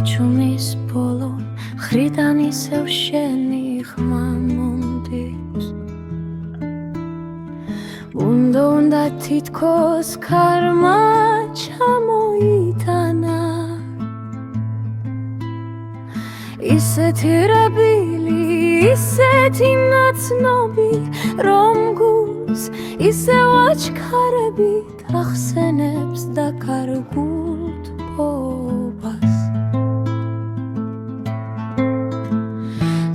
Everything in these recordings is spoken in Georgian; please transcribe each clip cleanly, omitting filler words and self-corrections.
ჩუმის ბოლო ხრიდან ისევ შენი ხმა მომდის უნდა თითქოს ქარმა ჩამოიტანა ისეთი რაბილი ისეთი ნაცნობი რომ გულს ისევ აჩქარებით ახსენებს და კარგულთ პობას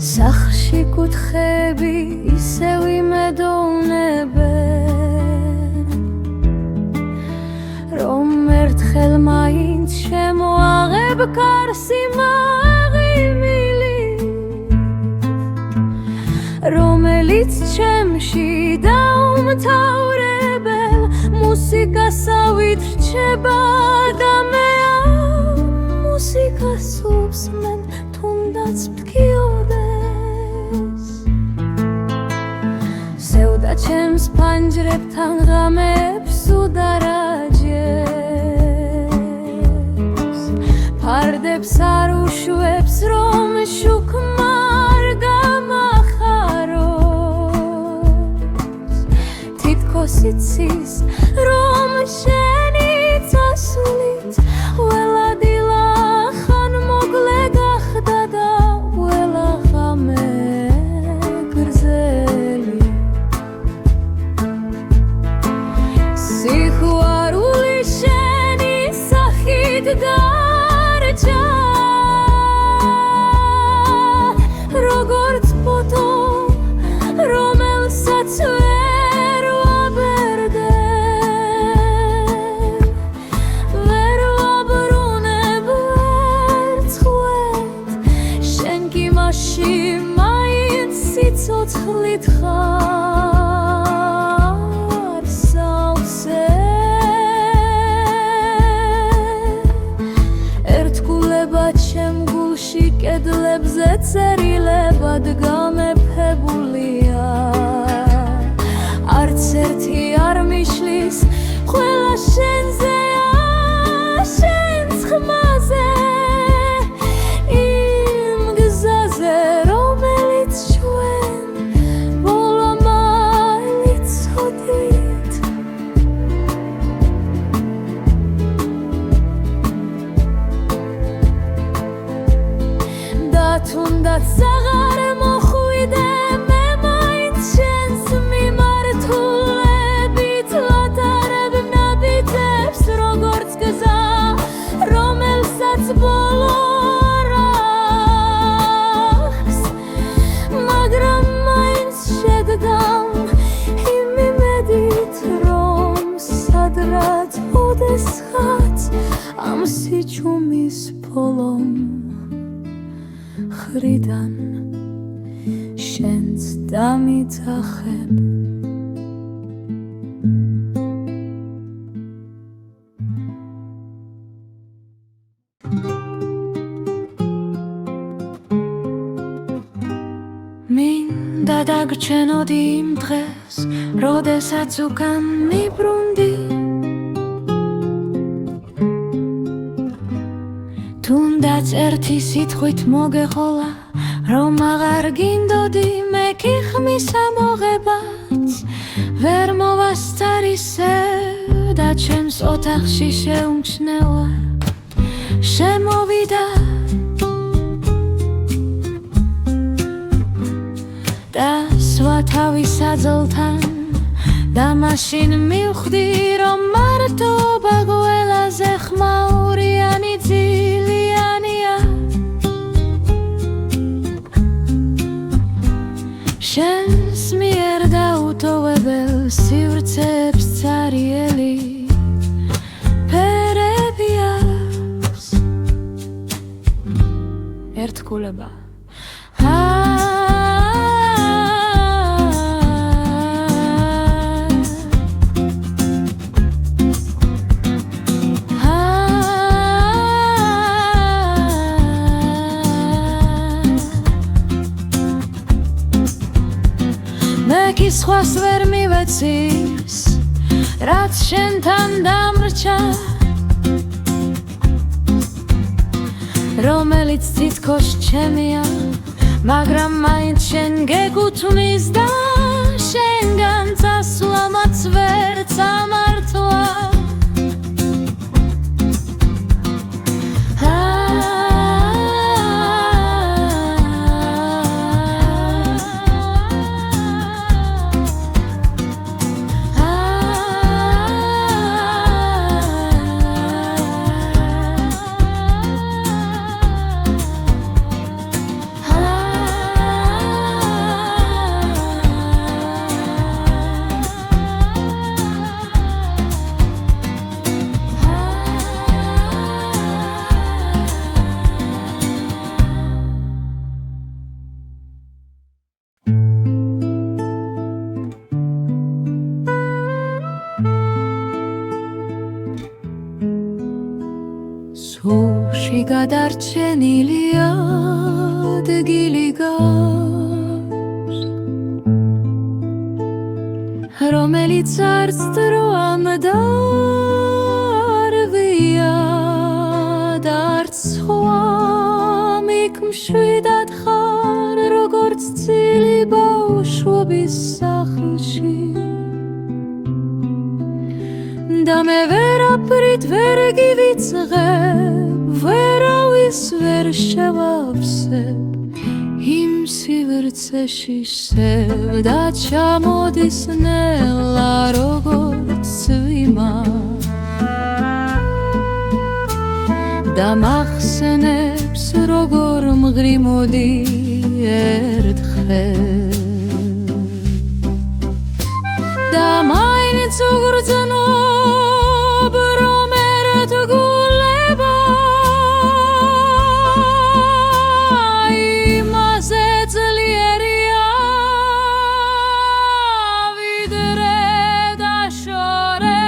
სახლში კუთხეები ისევ იმედოვნებენ რომ ერთხელ მაინც შემოაღებ კარსი რომელიც ჩემში დაუმთავრებელ მუსიკასავით რჩება და მე ამ მუსიკას უსმენ თუნდაც მткиოდეს სევდა ჩემს ფანჯრებთან ღამებს უდარაჯებს ფარდებს არ უშვებს რომ შუქმა იცის რომ შენი წასვლით ველადილა ხან მოკლე გახდა და ველაღამე გრძელი სიყვარული შენი სახით დარჩა როგორც ფოტო რომელსაც ცოცხლით ხარ სავსე ერთგულება ჩემ გულში კედლებზე წერილებად გამეფებულია არც ერთი არ მიშლის ყველა შენზეა შენს ხმაზე იმ გზაზე რომელიც თუნდაც აღარ მოხვიდე მე მაინც შენს მიმართულებით ლათარებ ნაბიჯებს როგორც გზა რომელსაც ბოლო არ აქვს მაგრამ მაინც შეგდამ იმ იმედით რომ სადღაც ოდესღაც ამ სიჩუმის ბოლომ ხრიდან შენს დამიძახებ მინდა დაგჩენოდი იმ დღეს როდესაც უკან მიბრუნდი თუნდაც ერთი სიტყვით მოგეყოლა რომ აღარ გინდოდი მე კი ხმის ამოღებაც ვერ მოვასწარისევ და ჩემს ოთახში შეუმჩნევა შემოვიდა და სვა თავის აძოლთან და მაშინ მივხვდი რომ მარტობა გველაზე ხმაურიანი ძილიანია შენს მიერ დაუტოვებელ სივრცეებს цариელი ფერები აქვს ერთგულება კი სხვას ვერ მივეცის რაც შენთან დამრჩა რომელიც თითქოს ჩემია, მაგრამ მაინც შენ გეკუთვნის და შენგან წასვლამაც ვერ წამართვა. სულში გადარჩენილია ადგილი გავს, რომელიც არც დროამ დარვია და არც სხვამ იქ მშვიდად ხარ, როგორც წილი ბავშვობის სახლში. და მე ვერაფრით ვერ გივიწყებ, ვერავის ვერ შევავსებ, იმ სივრცეში სევ და ჩამოდის ნელა როგორც ვიმა. და მახსენებს როგორ მღრიმოდი ერთხელ და მაინც უგრძნობ რომ ერთგულება იმაზე ძლიერია ვიდრე დაშორება.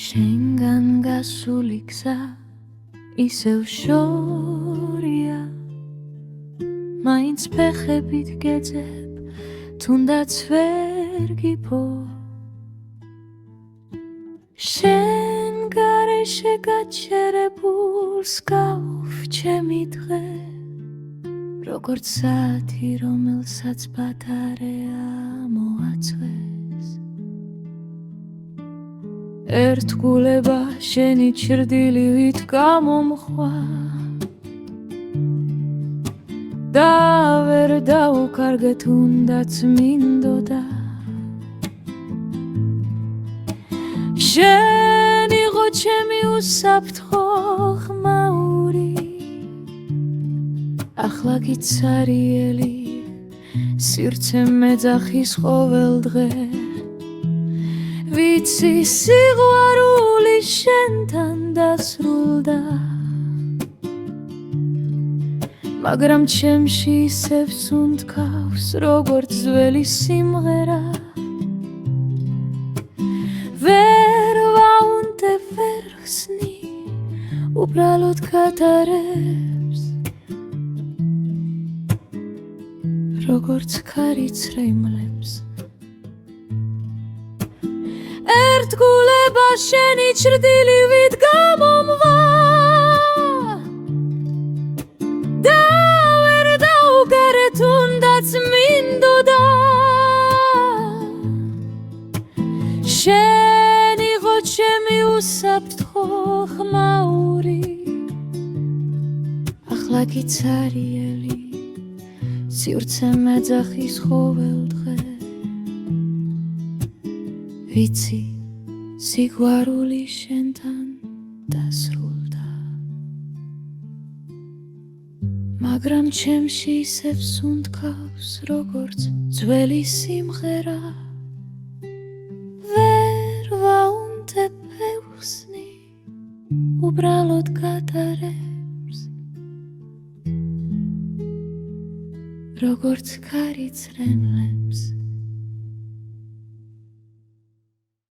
შენგან გასული გზა ისევ შორია, მაინც ფეხებით გეძებ, თუნდაც ვერ გიფო. შენ გარეშე გაჩერებულს გავვ ჩემი დღე, როგორც საათი რომელსაც ბატარეა მოაწვეს. ერთგულება შენი ჩრდილივით გამომხვა და ვერ დაუკარგე თუნდაც მინდოდა. შენ იყო ჩემი უსაფრთხო ხმაური, ახლა გიცარიელი სივრცე მეძახის ყოველ დღე. ვიცი სიყვარული შენთან დასრულდა, მაგრამ ჩემში ისევ სუნთქავს როგორც ძველი სიმღერა. ვერ ვაუნდებ, ვერ ხსნი, უბრალოდ გატარებს, როგორც ქარი ცრემლებს. ერთგულება შენი ჩრდილივით გამომვა და ვერ დაუკარგე თუნდაც მინდოდა. შენ იყო ჩემი უსაფრთხო ხმაური, ახლა გიცარიელი სივრცე მეძახის ყოველ დღე. ვიცი სიყვარული შენთან დასრულდა, მაგრამ ჩემში ისევ სუნთქავს როგორც ძველი სიმღერა ვერ ვაუნდებ ეხსნი უბრალოდ გატარებს როგორც ქარი წრემლებს